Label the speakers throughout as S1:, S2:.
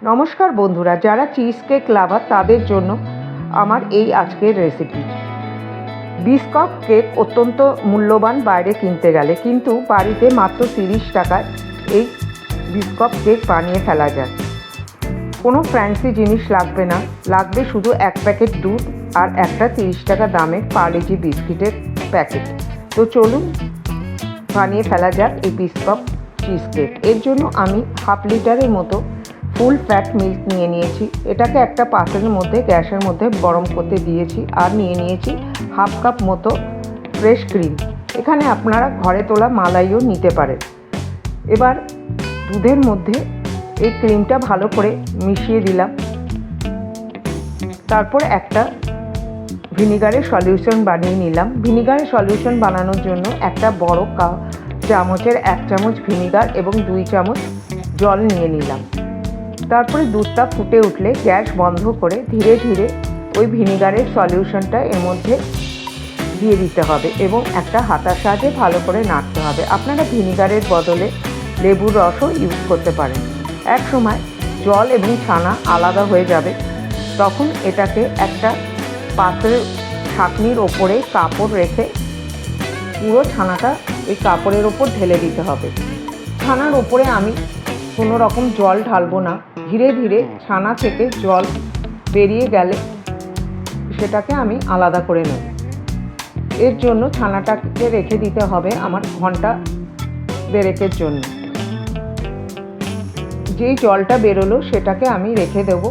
S1: নমস্কার বন্ধুরা, যারা চিজ কেক লাভার তাদের জন্য আমার এই আজকের রেসিপি। বিস্কুট কেক অত্যন্ত মূল্যবান বাইরে কিনতে গেলে, কিন্তু বাড়িতে মাত্র 30 টাকায় এই বিস্কুট কেক বানিয়ে ফেলা যায়। কোনো ফ্যান্সি জিনিস লাগবে না, লাগবে শুধু এক প্যাকেট দুধ আর একটা 30 টাকা দামের পার্লেজি বিস্কিটের প্যাকেট। তো চলুন বানিয়ে ফেলা যাক এই বিস্কুট চিজ কেক। এর জন্য আমি হাফ লিটারের মতো ফুল ফ্যাট মিল্ক নিয়ে নিয়েছি। এটাকে একটা পাত্রের মধ্যে গ্যাসের মধ্যে গরম করতে দিয়েছি। আর নিয়ে নিয়েছি হাফ কাপ মতো ফ্রেশ ক্রিম। এখানে আপনারা ঘরে তোলা মালাইও নিতে পারেন। এবার দুধের মধ্যে এই ক্রিমটা ভালো করে মিশিয়ে দিলাম। তারপর একটা ভিনিগারের সলিউশন বানিয়ে নিলাম। ভিনিগারের সলিউশন বানানোর জন্য একটা বড় চামচের 1 চামচ ভিনিগার এবং 2 চামচ জল নিয়ে নিলাম। তারপরে দুধটা ফুটে উঠলে গ্যাস বন্ধ করে ধীরে ধীরে ওই ভিনিগারের সলিউশনটা এর মধ্যে দিয়ে দিতে হবে এবং একটা হাতার সাহায্যে ভালো করে নাড়তে হবে। আপনারা ভিনিগারের বদলে লেবুর রসও ইউজ করতে পারেন। এক সময় জল এবং ছানা আলাদা হয়ে যাবে, তখন এটাকে একটা পাত্রের ঢাকনির ওপরে কাপড় রেখে পুরো ছানাটা এই কাপড়ের ওপর ঢেলে দিতে হবে। ছানার ওপরে আমি কোনো রকম জল ঢালবো না। ধীরে ধীরে ছানা থেকে জল বেরিয়ে গেলে সেটাকে আমি আলাদা করে নেব। এর জন্য ছানাটাকে রেখে দিতে হবে আমার ঘন্টা দেড়েকের জন্য। যেই জলটা বেরোলো সেটাকে আমি রেখে দেব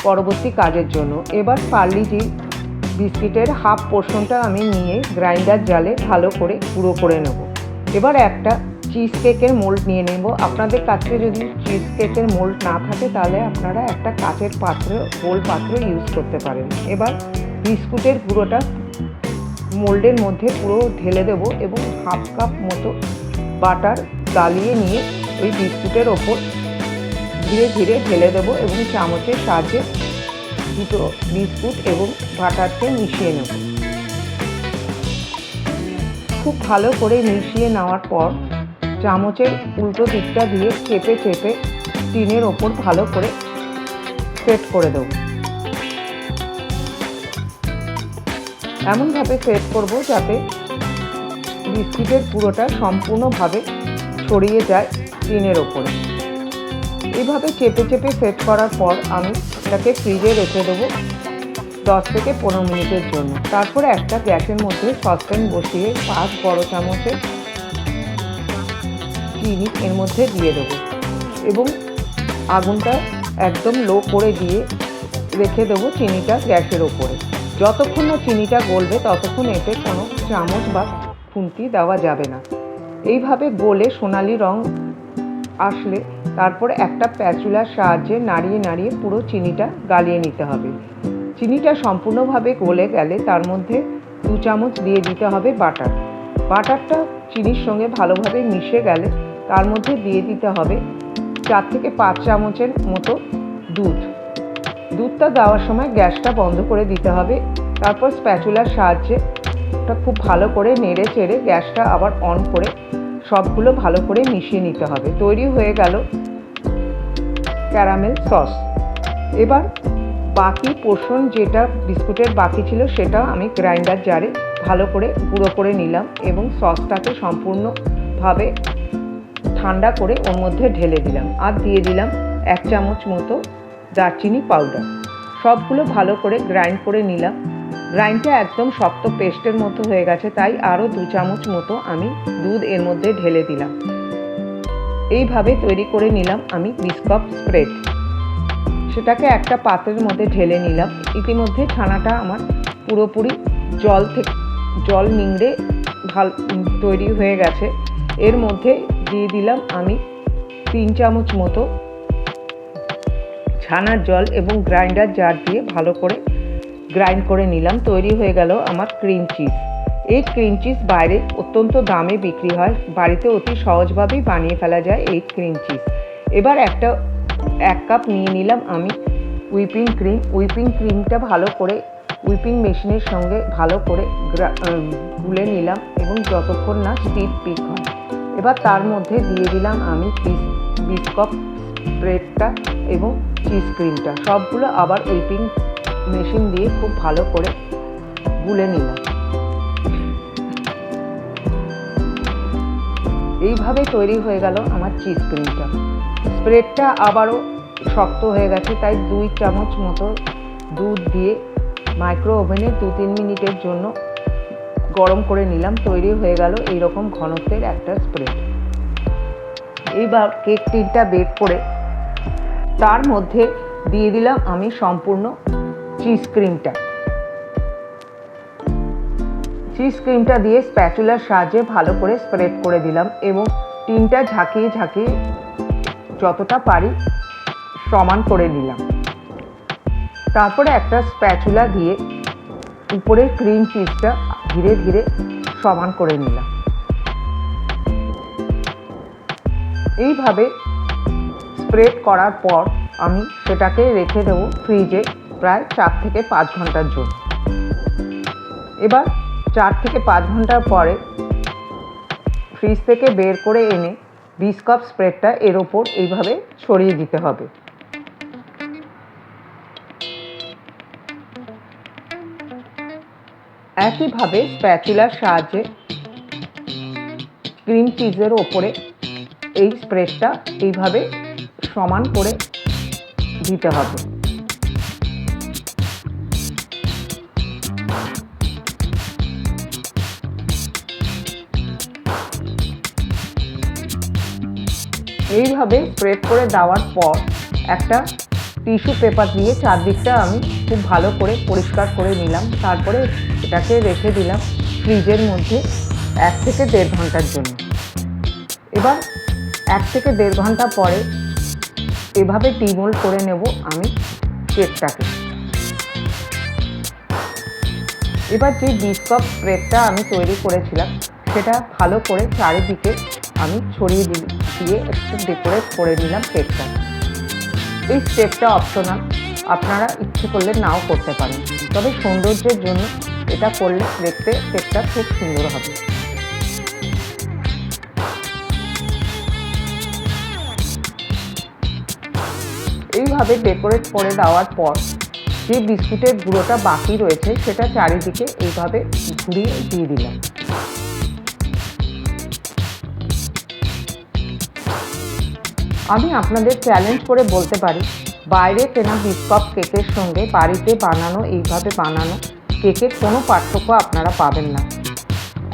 S1: পরবর্তী কাজের জন্য। এবার পার্লেজি বিস্কিটের হাফ পোর্শনটা আমি নিয়ে গ্রাইন্ডার জালে ভালো করে গুঁড়ো করে নেব। এবার একটা চিজ কেকের মোল্ড নিয়ে নেব। আপনাদের কাছে যদি চিজ কেকের মোল্ড না থাকে তাহলে আপনারা একটা কাচের পাত্র, গোল পাত্র ইউজ করতে পারেন। এবার বিস্কুটের গুঁড়োটা মোল্ডের মধ্যে পুরো ঢেলে দেব এবং হাফ কাপ মতো বাটার গালিয়ে নিয়ে ওই বিস্কুটের ওপর ধীরে ধীরে ঢেলে দেবো এবং চামচের সাহায্যে দুটো বিস্কুট এবং বাটারকে মিশিয়ে নেব। খুব ভালো করে মিশিয়ে নেওয়ার পর চামচের উল্টো দিকটা দিয়ে চেপে চেপে টিনের ওপর ভালো করে সেট করে দেব। এমনভাবে সেট করব যাতে বিস্কিটের পুরোটা সম্পূর্ণভাবে ছড়িয়ে যায় টিনের ওপরে। এইভাবে চেপে চেপে সেট করার পর আমি এটাকে ফ্রিজে রেখে দেবো 10 থেকে 15 মিনিটের জন্য। তারপরে একটা গ্যাসের মধ্যে সসপ্যান বসিয়ে 5 বড় চামচের চিনি এর মধ্যে দিয়ে দেবো এবং আগুনটা একদম লো করে দিয়ে রেখে দেবো চিনিটা গ্যাসের ওপরে। যতক্ষণ না চিনিটা গলবে ততক্ষণ এতে কোনো চামচ বা খুন্তি দেওয়া যাবে না। এইভাবে গলে সোনালি রং আসলে তারপরে একটা প্যাচুলার সাহায্যে নাড়িয়ে নাড়িয়ে পুরো চিনিটা গালিয়ে নিতে হবে। চিনিটা সম্পূর্ণভাবে গলে গেলে তার মধ্যে 2 চামচ দিয়ে দিতে হবে বাটার। বাটারটা চিনির সঙ্গে ভালোভাবে মিশে গেলে তার মধ্যে দিয়ে দিতে হবে 4 থেকে 5 চামচের মতো দুধ। দুধটা দেওয়ার সময় গ্যাসটা বন্ধ করে দিতে হবে। তারপর স্প্যাচুলার সাহায্যে ওটা খুব ভালো করে নেড়ে চেড়ে গ্যাসটা আবার অন করে সবগুলো ভালো করে মিশিয়ে নিতে হবে। তৈরি হয়ে গেল ক্যারামেল সস। এবার বাকি পোর্শন যেটা বিস্কুটের বাকি ছিল সেটা আমি গ্রাইন্ডার জারে ভালো করে গুঁড়ো করে নিলাম এবং সসটাকে সম্পূর্ণভাবে ঠান্ডা করে ওর মধ্যে ঢেলে দিলাম। আর দিয়ে দিলাম 1 চামচ মতো দারচিনি পাউডার। সবগুলো ভালো করে গ্রাইন্ড করে নিলাম। গ্রাইন্ডটা একদম শক্ত পেস্টের মতো হয়ে গেছে, তাই আরও 2 চামচ মতো আমি দুধ এর মধ্যে ঢেলে দিলাম। এইভাবে তৈরি করে নিলাম আমি বিস্কুট স্প্রেড। সেটাকে একটা পাত্রের মধ্যে ঢেলে নিলাম। ইতিমধ্যে ছানাটা আমার পুরোপুরি জল নিংড়ে তৈরি হয়ে গেছে। এর মধ্যে দিয়ে দিলাম আমি 3 চামচ মতো ছানার জল এবং গ্রাইন্ডার জার দিয়ে ভালো করে গ্রাইন্ড করে নিলাম। তৈরি হয়ে গেল আমার ক্রিম চিজ। এই ক্রিম চিজ বাইরে অত্যন্ত দামে বিক্রি হয়, বাড়িতে অতি সহজভাবেই বানিয়ে ফেলা যায় এই ক্রিম চিজ। এবার 1 কাপ নিয়ে নিলাম আমি হুইপিং ক্রিম। হুইপিং ক্রিমটা ভালো করে হুইপিং মেশিনের সঙ্গে ভালো করে গুলে নিলাম এবং যতক্ষণ না স্টিফ পিক হয়। এবার তার মধ্যে দিয়ে দিলাম আমি বিস্কুট স্প্রেডটা এবং চিজ ক্রিমটা সবগুলো আবার হুইপিং মেশিন দিয়ে খুব ভালো করে গুলে নিলাম। এইভাবে তৈরি হয়ে গেল আমার চিজ ক্রিমটা। স্প্রেডটা আবারও শক্ত হয়ে গেছে, তাই 2 চামচ মতো দুধ দিয়ে মাইক্রো ওভেনে 2-3 মিনিটের জন্য গরম করে নিলাম। তৈরি হয়ে গেল এইরকম ঘনত্বের একটা স্প্রেড। এইবার কেক টিনটা বেক করে তার মধ্যে দিয়ে দিলাম আমি সম্পূর্ণ চিজ ক্রিমটা। চিজ ক্রিমটা দিয়ে স্প্যাচুলার সাহায্যে ভালো করে স্প্রেড করে দিলাম এবং টিনটা ঝাঁকিয়ে ঝাঁকিয়ে যতটা পারি সমান করে নিলাম। তারপরে একটা স্প্যাচুলা দিয়ে উপরে ক্রিম চিজটা ধীরে ধীরে সমান করে নিলাম। এইভাবে স্প্রেড করার পর আমি সেটাকে রেখে দেবো ফ্রিজে প্রায় 4 থেকে 5 ঘন্টার জন্য। এবার 4 থেকে 5 ঘন্টার পরে ফ্রিজ থেকে বের করে এনে বিস্কাপ স্প্রেডটা এর ওপর এইভাবে ছড়িয়ে দিতে হবে। একইভাবে স্প্যাচুলার সাহায্যে ক্রিম চিজের ওপরে এই স্প্রেডটা এইভাবে সমান করে দিতে হবে। এইভাবে স্প্রেড করে দেওয়ার পর একটা টিস্যু পেপার দিয়ে চারদিকটা আমি খুব ভালো করে পরিষ্কার করে নিলাম। তারপরে এটাকে রেখে দিলাম ফ্রিজের মধ্যে 1 থেকে 1.5 ঘন্টার জন্য। এবার 1 থেকে 1.5 ঘন্টা পরে এভাবে ডিমোল্ড করে নেব আমি কেকটাকে। এবার যে বিস্কাপ স্প্রেডটা আমি তৈরি করেছিলাম সেটা ভালো করে চারিদিকে আমি ছড়িয়ে দিয়ে একটু ডেকোরেট করে নিলাম কেকটা। এই স্টেপটা অপশনাল, আপনারা ইচ্ছে করলে নাও করতে পারেন, তবে সৌন্দর্যের জন্য এটা করলে দেখতে কেকটা খুব সুন্দর হবে। এইভাবে ডেকোরেট করে দেওয়ার পর যে বিস্কুটের গুঁড়োটা বাকি রয়েছে সেটা চারিদিকে এইভাবে ঘুরিয়ে দিয়ে দিলাম। আমি আপনাদের চ্যালেঞ্জ করে বলতে পারি, বাইরে কেনা বিস্কাপ কেকের সঙ্গে বাড়িতে বানানো এইভাবে বানানো কেকের কোনো পার্থক্য আপনারা পাবেন না।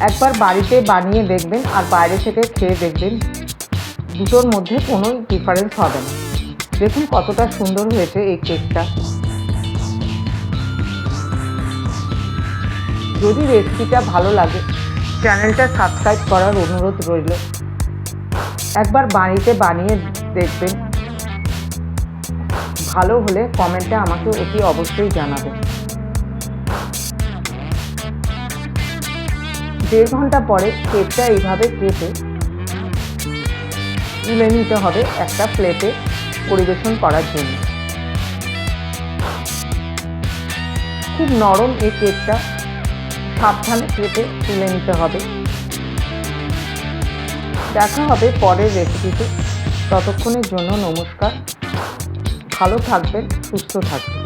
S1: একবার বাড়িতে বানিয়ে দেখবেন আর বাইরে থেকে খেয়ে দেখবেন, দুটোর মধ্যে কোনো ডিফারেন্স হবে না। দেখুন কতটা সুন্দর হয়েছে এই কেকটা। যদি রেসিপিটা ভালো লাগে চ্যানেলটা সাবস্ক্রাইব করার অনুরোধ রইল। একবার বাড়িতে বানিয়ে দেখবেন, ভালো হলে কমেন্টে আমাকে অতি অবশ্যই জানাবেন। 1.5 ঘন্টা পরে কেকটা এইভাবে কেটে তুলে নিতে হবে একটা প্লেটে পরিবেশন করার জন্য। খুব নরম এই কেকটা, সাবধানে কেটে তুলে নিতে হবে। দেখা হবে পরের রেসিপিতে। ততক্ষণের জন্য নমস্কার। ভালো থাকবেন, সুস্থ থাকবেন।